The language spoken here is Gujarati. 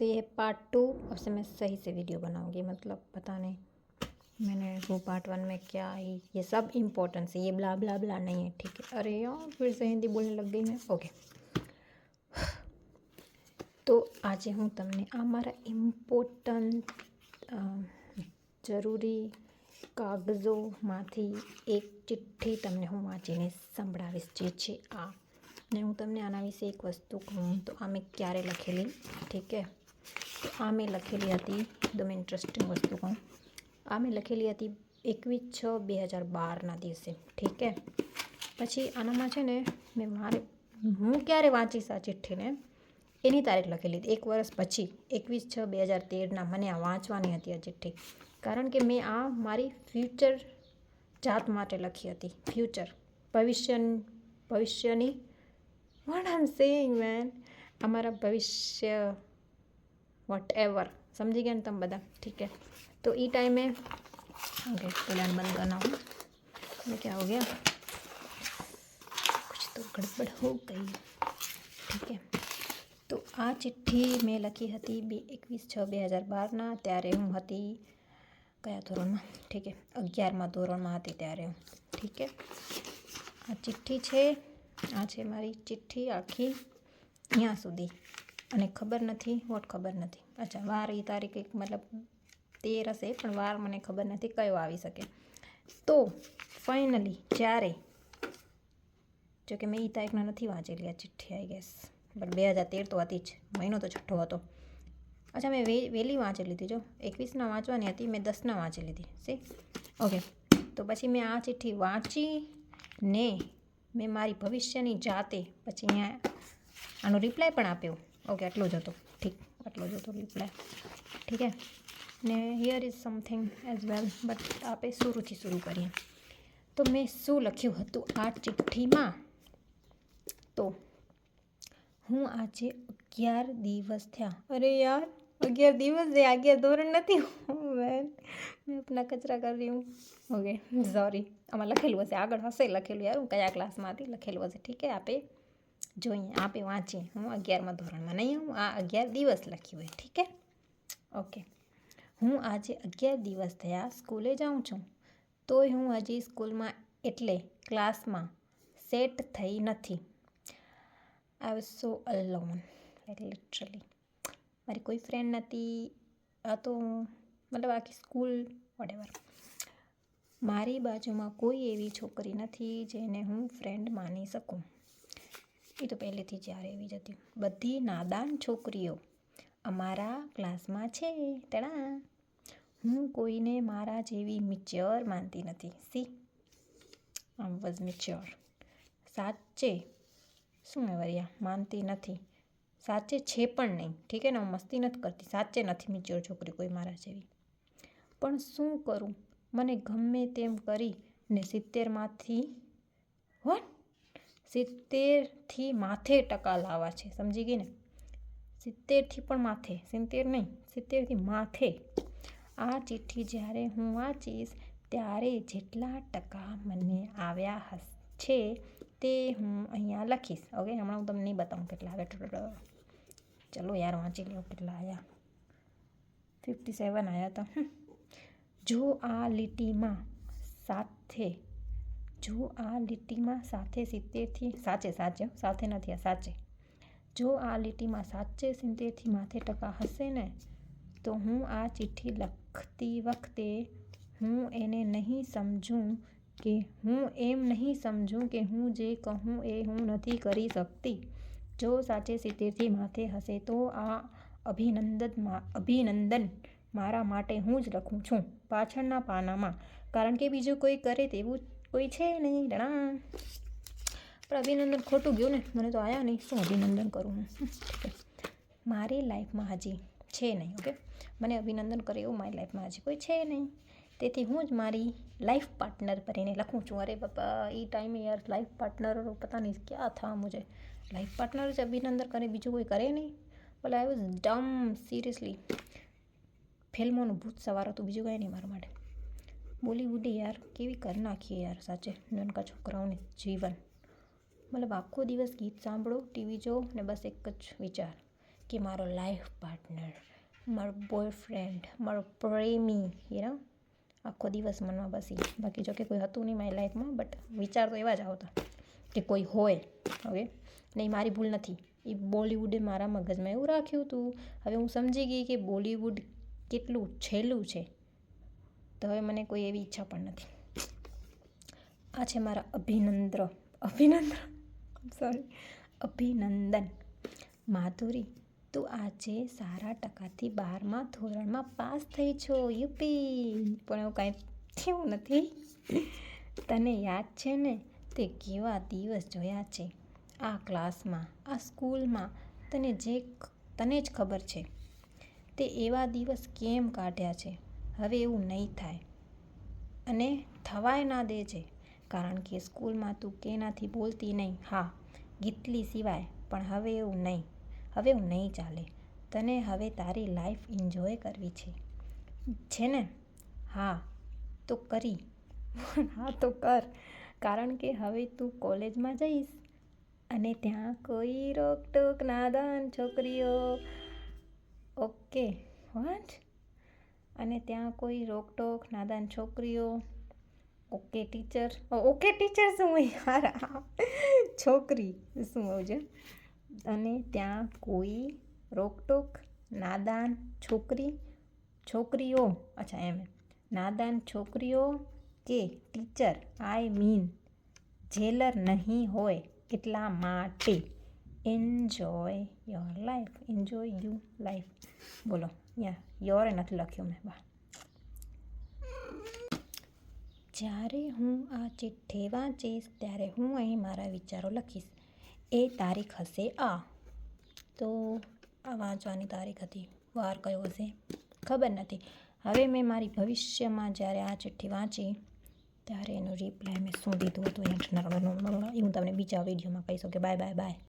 तो ये है पार्ट 2। अब से मैं सही से वीडियो बनाऊंगी, मतलब पता नहीं मैंने वो पार्ट 1 में क्या ही, ये सब इम्पोर्टेंस है, ये ब्ला ब्ला ब्ला नहीं है, ठीक है। अरे यार फिर से हिंदी बोलने लग गई मैं। ओके, तो आज हूँ तमने आ मारा इम्पोर्टન્ટ જરૂરી કાગળોમાંથી એક ચિઠ્ઠી તમને હું વાંચીને સંભળાવીશ, જે છે આ. ને હું તમને આના વિશે એક વસ્તુ કહું તો આ મેં ક્યારે લખેલી, ઠીક હે. તો આ મેં લખેલી હતી, એકદમ ઇન્ટરેસ્ટિંગ વસ્તુ કહું, આ મેં લખેલી હતી 21/6/2012ના દિવસે, ઠીક હે. પછી આનામાં છે ને હું ક્યારે વાંચીશ આ ચિઠ્ઠીને એની તારીખ લખેલી હતી, 1 વર્ષ પછી 21/6/2013ના મને આ વાંચવાની હતી આ ચિઠ્ઠી. કારણ કે મેં આ મારી ફ્યુચર જાત માટે લખી હતી. ફ્યુચર, ભવિષ્યની what I am saying man, અમારા ભવિષ્ય વોટ એવર, સમજી ગયા ને તમે બધા, ઠીક है. तो ई टाइम में ओके, प्लान बंद करना हो, ये क्या हो गया, कुछ तो गड़बड़ हो गई, ठीक है. તો આ ચિઠ્ઠી મેં લખી હતી 21/6/2012ના. ત્યારે હું હતી કયા ધોરણમાં, ઠીક છે, 11મા ધોરણમાં હતી ત્યારે હું, ઠીક છે. આ ચિઠ્ઠી છે, આ છે મારી ચિઠ્ઠી આખી અહીંયા સુધી. અને ખબર નથી વોટ, ખબર નથી, અચ્છા વાર એ તારીખ એક મતલબ 13 હશે, પણ વાર મને ખબર નથી કયો આવી શકે. તો ફાઇનલી જ્યારે, જોકે મેં એ તારીખના નથી વાંચેલી આ ચિઠ્ઠી, આઈ ગેસ, બટ 2013 તો હતી જ, મહિનો તો છઠ્ઠો હતો. અચ્છા મેં વહેલી વાંચી લીધી, જો 21ના વાંચવાની હતી, મેં 10ના વાંચી લીધી, સી ઓકે. તો પછી મેં આ ચિઠ્ઠી વાંચીને મેં મારી ભવિષ્યની જાતે પછી અહીંયા આનો રિપ્લાય પણ આપ્યો. ઓકે, આટલો જ હતો, ઠીક, આટલો જ હતો રિપ્લાય, ઠીક હે. ને here is something as well, but આપણે શરૂથી કરીએ. તો મેં શું લખ્યું હતું આ ચિઠ્ઠીમાં, તો હું આજે 11 દિવસ થયા, અરે યાર 11 દિવસ છે, 11 ધોરણ નથી, મેં अपना કચરા કરી રહી હું. ઓકે સોરી, આમાં લખેલું હશે, આગળ હશે લખેલું, યાર હું કયા ક્લાસમાં હતી લખેલું હશે, ઠીક છે. આપે જોઈએ, આપે વાંચીએ, હું 11મા ધોરણમાં નહીં, હું આ 11 દિવસ લખ્યું હોય, ઠીક છે. ઓકે, હું આજે 11 દિવસ થયા સ્કૂલે જાઉં છું, તોય હું હજી સ્કૂલમાં એટલે ક્લાસમાં સેટ થઈ નથી. I was so alone, like literally. મારી કોઈ ફ્રેન્ડ નથી, આ તો મતલબ આખી સ્કૂલ વોટેવર. મારી બાજુમાં કોઈ એવી છોકરી નથી જેને હું ફ્રેન્ડ માની શકું. એ તો પહેલેથી જ યાર એવી જ હતી. બધી નાદાન છોકરીઓ અમારા ક્લાસમાં છે, તણા. હું કોઈને મારા જેવી મિચ્યોર માનતી નથી. સી આઈ વોઝ મિચ્યોર, સાચે શું વરિયા માનતી નથી, સાચે છે પણ નહીં, ઠીક છે ને, હું મસ્તી નથી કરતી, સાચે નથી મિચ્યોર છોકરી કોઈ મારા જેવી. પણ શું કરું, મને ગમે તેમ કરીને 70થી માથે ટકા લાવવા છે, સમજી ગઈ ને, 70થી પણ માથે, 70 નહીં, 70થી માથે. આ ચિઠ્ઠી જ્યારે હું વાંચીશ ત્યારે જેટલા ટકા મને આવ્યા છે તે હું અહીંયા લખીશ. ઓકે, હમણાં હું તમને નહીં બતાવું કેટલા આવ્યા. ચલો યાર વાંચી લો કેટલા આવ્યા. 57 આવ્યા હતા. જો આ લીટીમાં સાથે 70થી સાથે નથી, આ સાચે, જો આ લીટીમાં સાચે 70થી માથે ટકા હશે ને, તો હું આ ચિઠ્ઠી લખતી વખતે હું એમ નહીં સમજું કે હું જે કહું એ હું નથી કરી શકતી. જો સાચે 70થી માથે હશે તો આ અભિનંદન મારા માટે હું જ લખું છું પાછળના પાનામાં, કારણ કે બીજું કોઈ કરે તેવું કોઈ છે નહીં. પણ અભિનંદન ખોટું ગયું ને, મને તો આયા નહીં, શું અભિનંદન કરું હું. મારી લાઈફમાં હજી છે નહીં. ઓકે, મને અભિનંદન કરે એવું મારી લાઈફમાં હજી કોઈ છે નહીં, તેથી હું જ મારી લાઈફ પાર્ટનર પર એને લખું છું. અરે બાપા, એ ટાઈમે યાર લાઈફ પાર્ટનર પતા નહીં ક્યાં થા મુझे, લાઈફ પાર્ટનર જ અભિનંદન કરે, બીજું કોઈ કરે નહીં. બોલે આઈ વોઝ ડમ, સિરિયસલી. ફિલ્મોનું ભૂત સવાર હતું, બીજું કંઈ નહીં મારા માટે. બોલીવુડે યાર કેવી કરી નાખીએ યાર, સાચે નાનકા છોકરાઓને જીવન. મતલબ આખો દિવસ ગીત સાંભળો, ટીવી જો ને બસ એક જ વિચાર કે મારો લાઈફ પાર્ટનર, મારો બોયફ્રેન્ડ, મારો પ્રેમી, આખો દિવસ મનમાં બસી. બાકી જો કે કોઈ હતું નહીં મારી લાઈફમાં, બટ વિચાર તો એવા જ આવતા કે કોઈ હોય. ઓકે, નહીં, મારી ભૂલ નથી. એ બોલિવૂડે મારા મગજમાં એવું રાખ્યું હતું. હવે હું સમજી ગઈ કે બોલિવૂડ કેટલું છેલ્લું છે, તો હવે મને કોઈ એવી ઈચ્છા પણ નથી. આ છે મારા અભિનંદન. માધુરી, તું આજે સારા ટકાથી 12મા ધોરણમાં પાસ થઈ છો. યુપી. પણ એવું કાંઈ થયું નથી. તને યાદ છે ને તે કેવા દિવસ જોયા છે આ ક્લાસમાં, આ સ્કૂલમાં? તને જ ખબર છે તે એવા દિવસ કેમ કાઢ્યા છે. હવે એવું નહીં થાય અને થવાય ના દેજે, કારણ કે સ્કૂલમાં તું કેનાથી બોલતી નહીં. હા, ગીતલી સિવાય. પણ હવે એવું નહીં ચાલે. તને હવે તારી લાઈફ એન્જોય કરવી છે ને? હા તો કર, કારણ કે હવે તું કોલેજમાં જઈશ અને ત્યાં કોઈ રોકટોક નાદાન છોકરીઓ. Okay, what? અને ત્યાં કોઈ રોકટોક નાદાન છોકરીઓ. ઓકે ટીચર શું હોય? છોકરી શું હોય છે? અને ત્યાં કોઈ રોકટોક નાદાન છોકરીઓ. અચ્છા, એમ નાદાન છોકરીઓ કે ટીચર, આઈ મીન જેલર નહીં હોય. એટલા માટે એન્જોય યોર લાઈફ. બોલો, યોરે નથી લખ્યું મેં. વાહ. જ્યારે હું આ ચિઠ્ઠી વાંચીશ ત્યારે હું અહીં મારા વિચારો લખીશ. એ તારીખ હશે આ. તો આ વાંચવાની તારીખ હતી. વાર કયો હશે ખબર નથી. હવે મેં મારી ભવિષ્યમાં જ્યારે આ ચિઠ્ઠી વાંચી ત્યારે એનો રિપ્લાય મેં શું દીધું હતું એ હું તમને બીજા વિડીયોમાં કહીશ. કે બાય.